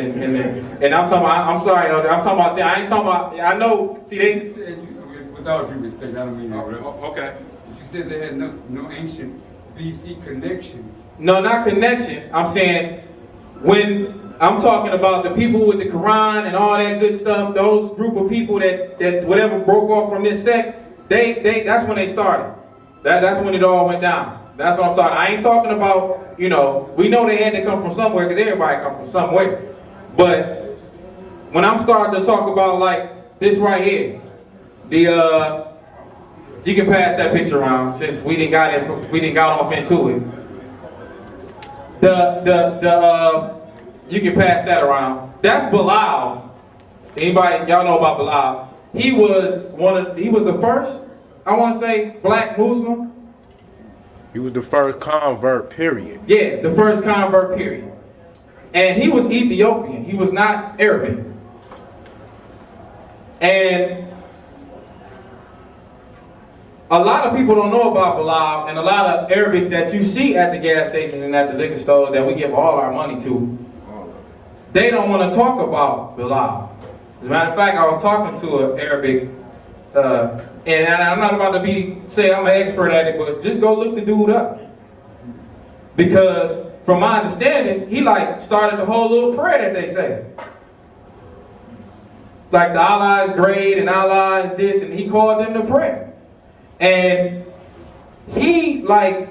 and I'm talking about, I'm sorry, Elder, I'm talking about that. I ain't talking about, I know, see they... You said, with all due respect, I don't mean that, right? Okay. You said they had no ancient BC connection. No, not connection. I'm saying, when I'm talking about the people with the Quran and all that good stuff, those group of people that whatever broke off from this sect, that's when they started. That's when it all went down. That's what I'm talking. I ain't talking about, you know, we know they had to come from somewhere because everybody come from somewhere. But when I'm starting to talk about like this right here, the you can pass that picture around since we didn't got off into it. You can pass that around. That's Bilal. Anybody, y'all know about Bilal? He was the first, I want to say, black Muslim. He was the first convert, period. Yeah, the first convert, period. And he was Ethiopian. He was not Arabic. And a lot of people don't know about Bilal, and a lot of Arabics that you see at the gas stations and at the liquor stores that we give all our money to, they don't want to talk about Bilal. As a matter of fact, I was talking to an Arabic, and I'm not about to say I'm an expert at it, but just go look the dude up. Because from my understanding, he like started the whole little prayer that they say. Like the Allah is great and Allah is this, and he called them to prayer. And he like,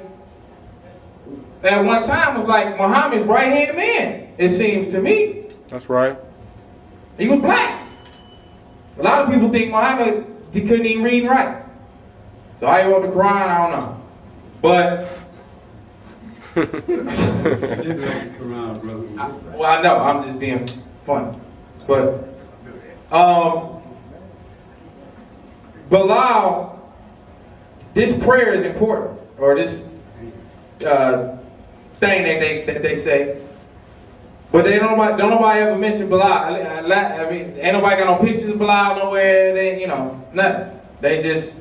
at one time was like Muhammad's right-hand man, it seems to me. That's right. He was black. A lot of people think Muhammad couldn't even read and write. So I wrote the Quran, I don't know. But well, I know, I'm just being funny. But Bilal, this prayer is important, or this thing that they say. But don't nobody ever mention Bilal. I mean, ain't nobody got no pictures of Bilal nowhere. They, you know, nothing. They just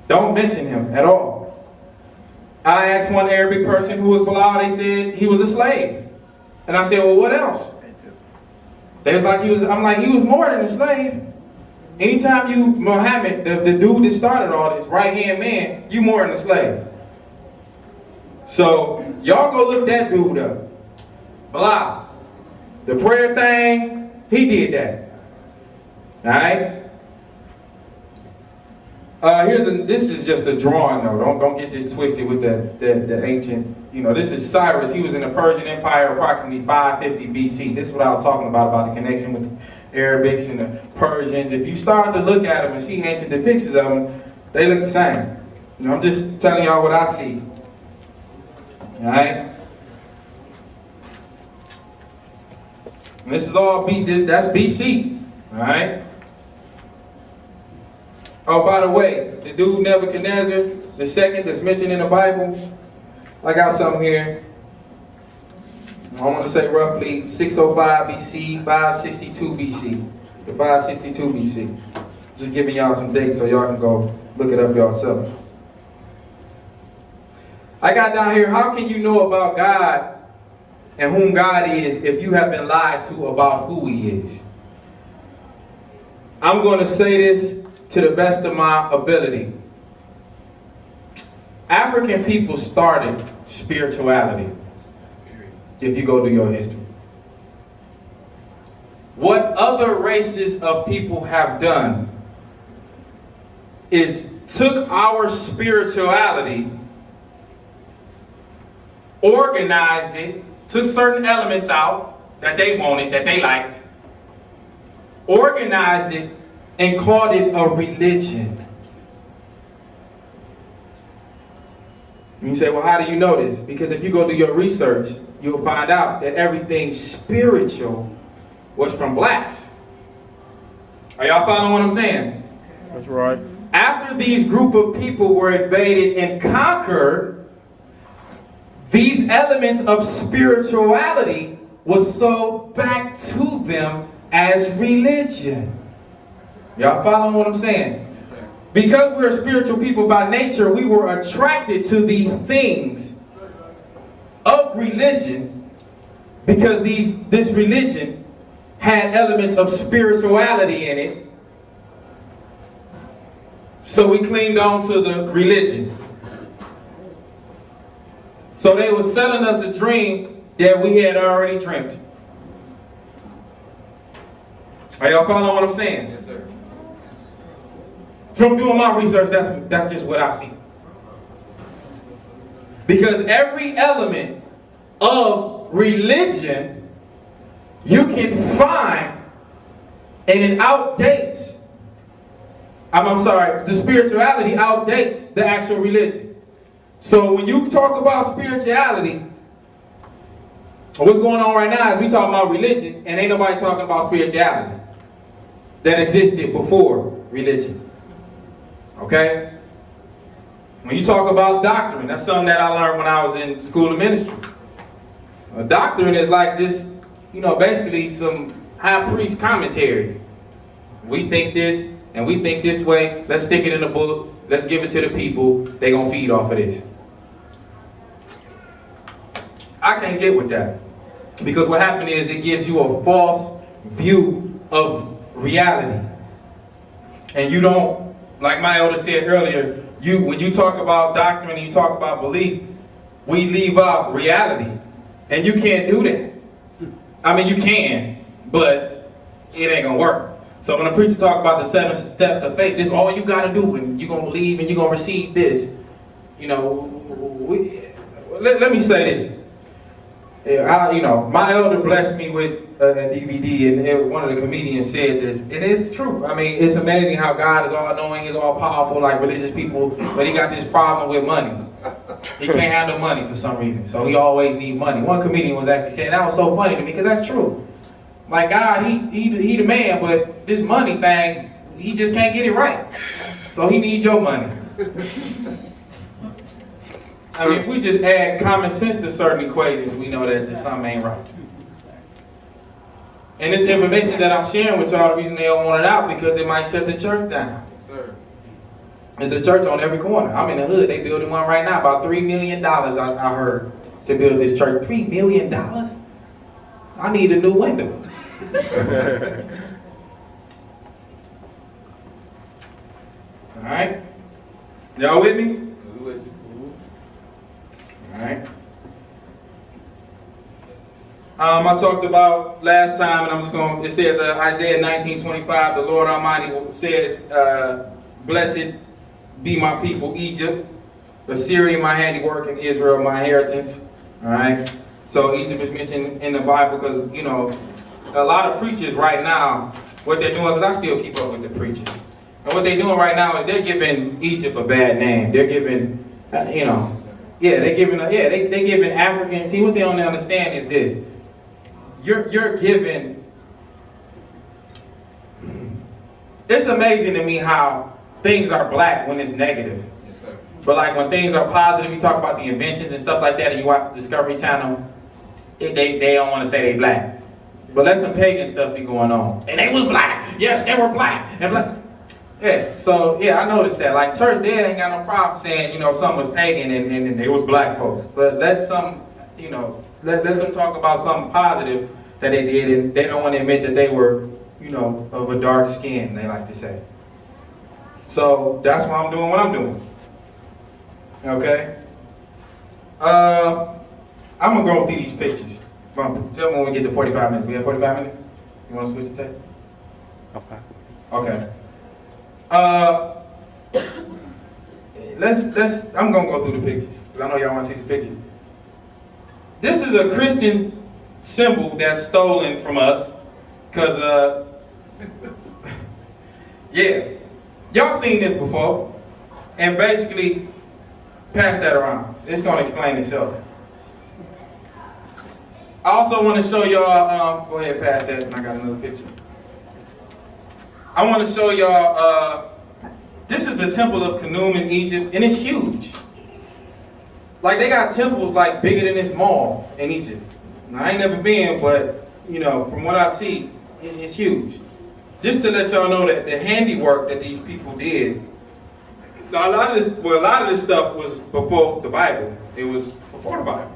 don't mention him at all. I asked one Arabic person who was Bilal. They said he was a slave, and I said, well, what else? They was like I'm like, he was more than a slave. Anytime you Muhammad, the dude that started all this, right-hand man, you more than a slave. So y'all go look that dude up. Bilal. The prayer thing, he did that. Alright? This is just a drawing though. Don't get this twisted with the ancient, you know, this is Cyrus. He was in the Persian Empire approximately 550 BC. This is what I was talking about the connection with the Arabics and the Persians. If you start to look at them and see ancient depictions of them, they look the same. You know, I'm just telling y'all what I see. Alright? This is all that's BC, all right? Oh, by the way, the dude Nebuchadnezzar, the second that's mentioned in the Bible, I got something here. I want to say roughly 605 BC, 562 BC, to 562 BC. Just giving y'all some dates so y'all can go look it up yourself. I got down here, how can you know about God and whom God is if you have been lied to about who he is? I'm going to say this to the best of my ability. African people started spirituality, if you go to your history. What other races of people have done is took our spirituality, organized it, took certain elements out that they wanted, that they liked, organized it, and called it a religion. And you say, well, how do you know this? Because if you go do your research, you'll find out that everything spiritual was from blacks. Are y'all following what I'm saying? That's right. After these group of people were invaded and conquered, these elements of spirituality was sold back to them as religion. Y'all following what I'm saying? Yes, sir. Because we're spiritual people by nature, we were attracted to these things of religion because this religion had elements of spirituality in it. So we clinged on to the religion. So they were selling us a dream that we had already dreamt. Are y'all following what I'm saying? Yes, sir. From doing my research, that's just what I see. Because every element of religion you can find, and it outdates. I'm sorry, the spirituality outdates the actual religion. So when you talk about spirituality, what's going on right now is we talking about religion, and ain't nobody talking about spirituality that existed before religion. Okay? When you talk about doctrine, that's something that I learned when I was in school of ministry. A doctrine is like this, basically some high priest commentaries. We think this, and we think this way. Let's stick it in a book. Let's give it to the people. They're going to feed off of this. I can't get with that. Because what happened is it gives you a false view of reality. And you don't, like my elder said earlier, when you talk about doctrine and you talk about belief, we leave out reality. And you can't do that. I mean, you can, but it ain't going to work. So when a preacher talk about the 7 steps of faith, this is all you got to do, and you're going to believe and you're going to receive this. Let me say this. My elder blessed me with a DVD, and one of the comedians said this, and it's the truth. I mean, it's amazing how God is all-knowing, is all-powerful, like religious people, but he got this problem with money. He can't handle money for some reason, so he always need money. One comedian was actually saying, that was so funny to me, because that's true. Like God, he the man, but this money thing, he just can't get it right. So he needs your money. I mean, if we just add common sense to certain equations, we know that just something ain't right. And this information that I'm sharing with y'all, the reason they don't want it out, because it might shut the church down. Yes, sir. There's a church on every corner. I'm in the hood. They building one right now, about $3 million, I heard, to build this church. $3 million? I need a new window. Alright? Y'all with me? Alright. I talked about last time, and I'm just going to, it says Isaiah 19:25, the Lord Almighty says, blessed be my people, Egypt, Assyria my handiwork, and Israel my inheritance. Alright? So Egypt is mentioned in the Bible because, a lot of preachers right now, what they're doing, because I still keep up with the preachers, and what they're doing right now is they're giving Egypt a bad name. They're giving, they're giving Africans. See, what they don't understand is this: you're giving. It's amazing to me how things are black when it's negative, but like when things are positive, you talk about the inventions and stuff like that, and you watch the Discovery Channel, they don't want to say they black. But let some pagan stuff be going on. And they was black. Yes, they were black. And black. Yeah, so yeah, I noticed that. Like church, they ain't got no problem saying, something was pagan and they was black folks. But let some, let them talk about something positive that they did, and they don't want to admit that they were, of a dark skin, they like to say. So that's why I'm doing what I'm doing. Okay? I'm gonna go through these pictures. Tell me when we get to 45 minutes. We have 45 minutes? You want to switch the tape? Okay. Okay. I'm going to go through the pictures, because I know y'all want to see some pictures. This is a Christian symbol that's stolen from us, because, yeah. Y'all seen this before, and basically, pass that around. It's going to explain itself. I also want to show y'all, go ahead and pass that, and I got another picture. I want to show y'all, this is the temple of Canoe in Egypt, and it's huge. Like, they got temples like bigger than this mall in Egypt. Now, I ain't never been, but, from what I see, it's huge. Just to let y'all know that the handiwork that these people did, a lot of this stuff was before the Bible. It was before the Bible.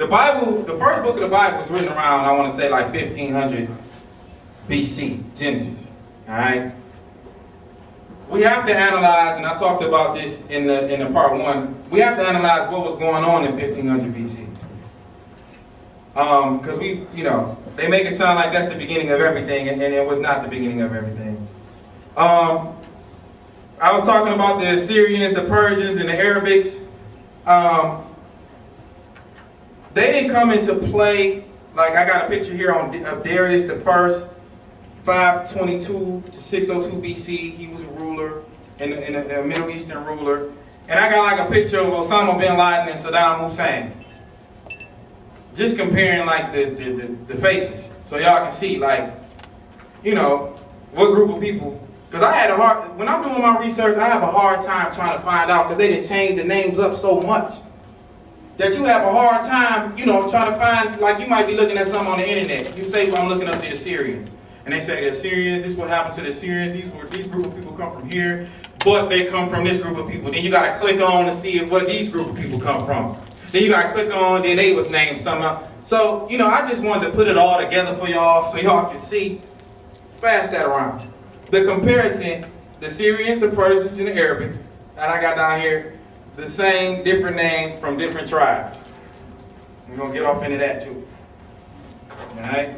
the Bible, the first book of the Bible was written around, I want to say like 1500 BC, Genesis. All right. We have to analyze, and I talked about this in the part one. We have to analyze what was going on in 1500 BC. Because they make it sound like that's the beginning of everything, and it was not the beginning of everything. I was talking about the Assyrians, the Persians, and the Arabics. They didn't come into play. Like I got a picture here of Darius the First, 522 to 602 BC. He was a ruler, and a Middle Eastern ruler. And I got like a picture of Osama bin Laden and Saddam Hussein. Just comparing like the faces, so y'all can see like, what group of people. Because I had when I'm doing my research, I have a hard time trying to find out, because they didn't change the names up so much that you have a hard time, trying to find, like you might be looking at something on the internet. You say, well, I'm looking up the Assyrians. And they say the Assyrians, this is what happened to the Assyrians, these group of people come from here, but they come from this group of people. Then you got to click on to see what these group of people come from. Then you got to click on, then they was named somehow. So, I just wanted to put it all together for y'all so y'all can see. Pass that around. The comparison, the Syrians, the Persians, and the Arabics, and I got down here the same, different name from different tribes. We're going to get off into that too. Alright?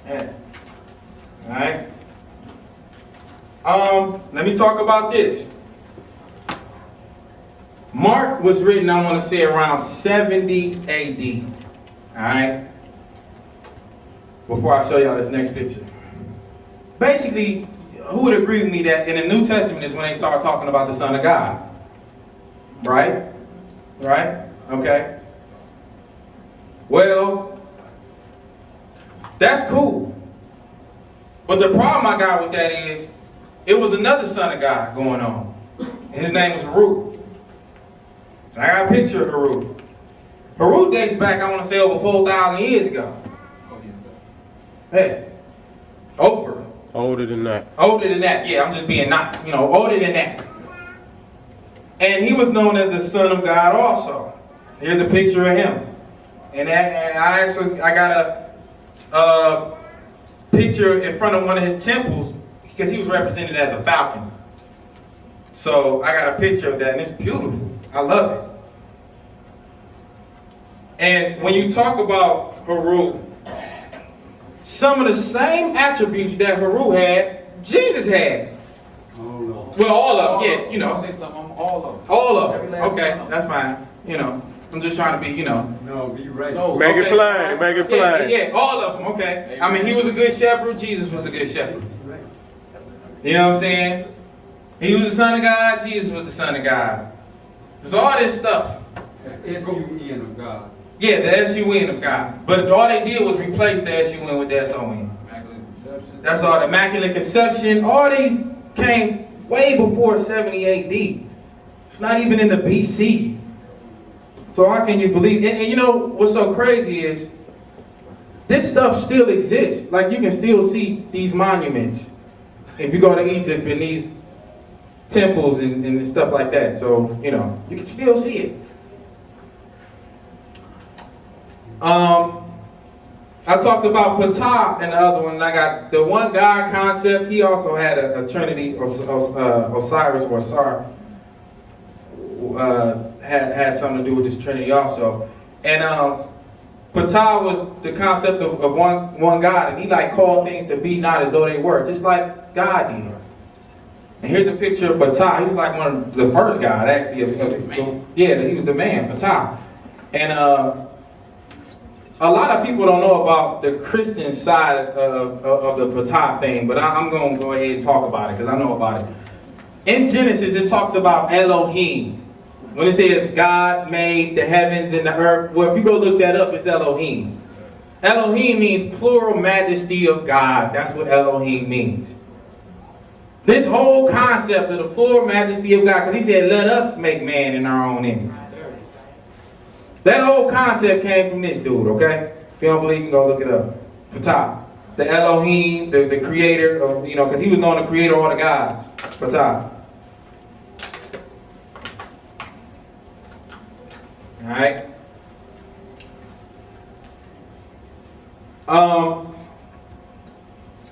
Yeah. Alright? Let me talk about this. Mark was written, I want to say, around 70 AD. Alright? Before I show y'all this next picture. Basically, who would agree with me that in the New Testament is when they start talking about the Son of God? Right? Right? Okay. Well, that's cool. But the problem I got with that is, it was another Son of God going on. His name was Haru. And I got a picture of Haru. Haru dates back, I want to say, over 4,000 years ago. Hey, over. Older than that. Older than that, yeah, I'm just being nice. Older than that. And he was known as the Son of God also. Here's a picture of him. And I got a picture in front of one of his temples, because he was represented as a falcon. So I got a picture of that, and it's beautiful. I love it. And when you talk about Haru, some of the same attributes that Haru had, Jesus had. Well, all of them, yeah, I'll say something on all of them. All of them. Okay, that's fine. I'm just trying to be, No, be right. No. Make Okay. it plain, make it plain. Yeah, all of them, okay. I mean, he was a good shepherd, Jesus was a good shepherd. You know what I'm saying? He was the Son of God, Jesus was the Son of God. There's all this stuff. S-U-N of God. Yeah, the S-U-N of God. But all they did was replace the S-U-N with the S-O-N. Immaculate Conception. That's all. The Immaculate Conception. All these came way before 70 AD. It's not even in the BC. So how can you believe? And what's so crazy is, this stuff still exists. Like, you can still see these monuments if you go to Egypt and these temples and stuff like that. So, you can still see it. I talked about Ptah and the other one. I got the one God concept. He also had a Trinity, Osiris or Sar. Had something to do with this Trinity also. And Ptah was the concept of one God, and he called things to be not as though they were, just like God did. And here's a picture of Ptah. He was like one of the first God, actually. Yeah, he was the man, Ptah. And a lot of people don't know about the Christian side of the Ptah thing, but I'm going to go ahead and talk about it because I know about it. In Genesis, it talks about Elohim. When it says God made the heavens and the earth, well, if you go look that up, it's Elohim. Elohim means plural majesty of God. That's what Elohim means. This whole concept of the plural majesty of God, because he said, let us make man in our own image. That whole concept came from this dude, okay? If you don't believe me, go look it up. Ptah. The Elohim, the creator of, because he was known to create all the gods. Ptah. Alright?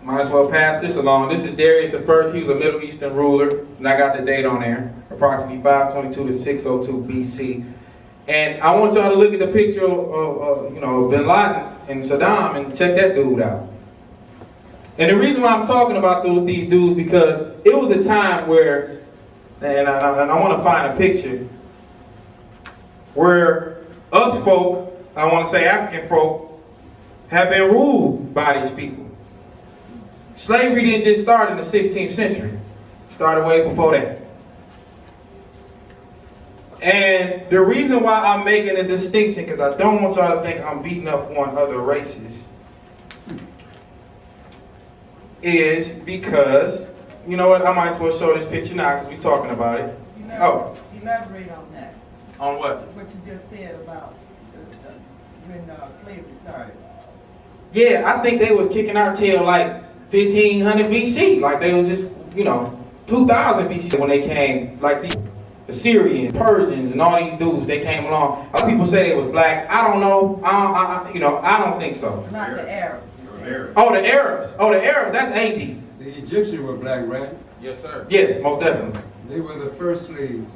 Might as well pass this along. This is Darius the First. He was a Middle Eastern ruler, and I got the date on there. Approximately 522 to 602 BC. And I want y'all to look at the picture of Bin Laden and Saddam and check that dude out. And the reason why I'm talking about these dudes because it was a time where, and I want to find a picture where us folk, I want to say African folk, have been ruled by these people. Slavery didn't just start in the 16th century. It started way before that. And the reason why I'm making a distinction, because I don't want y'all to think I'm beating up on other races, is because, you know what, I might as well show this picture now because we're talking about it. Elaborate on that. On what? What you just said about when slavery started. Yeah, I think they was kicking our tail like 1500 BC. Like they was just, 2000 BC when they came, like the Assyrians, Persians, and all these dudes, they came along. Other people say they was black. I don't know. I don't think so. Not the Arabs. Oh, the Arabs. Oh, the Arabs. That's AD. The Egyptians were black, right? Yes, sir. Yes, most definitely. They were the first slaves.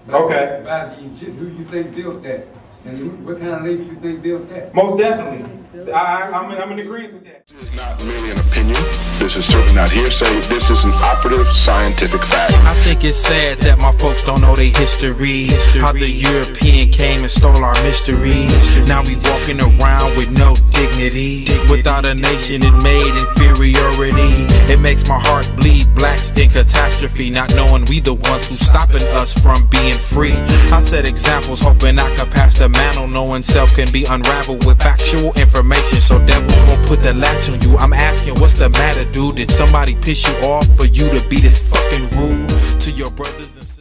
Okay. By the Egyptians. Who you think built that? And what kind of labor you think built that? Most definitely. I'm in agreement with that. This is not merely an opinion. This is certainly not hearsay. This is an operative scientific fact. I think it's sad that my folks don't know their history. How the European came and stole our mysteries. Now we walking around with no dignity. Without a nation it made inferiority. It makes my heart bleed, blacks in catastrophe. Not knowing we the ones who stopping us from being free. I set examples hoping I could pass the mantle. Knowing self can be unraveled with factual information. So devils won't put the latch on you. I'm asking what's the matter, dude? Did somebody piss you off for you to be this fucking rude to your brothers and sisters?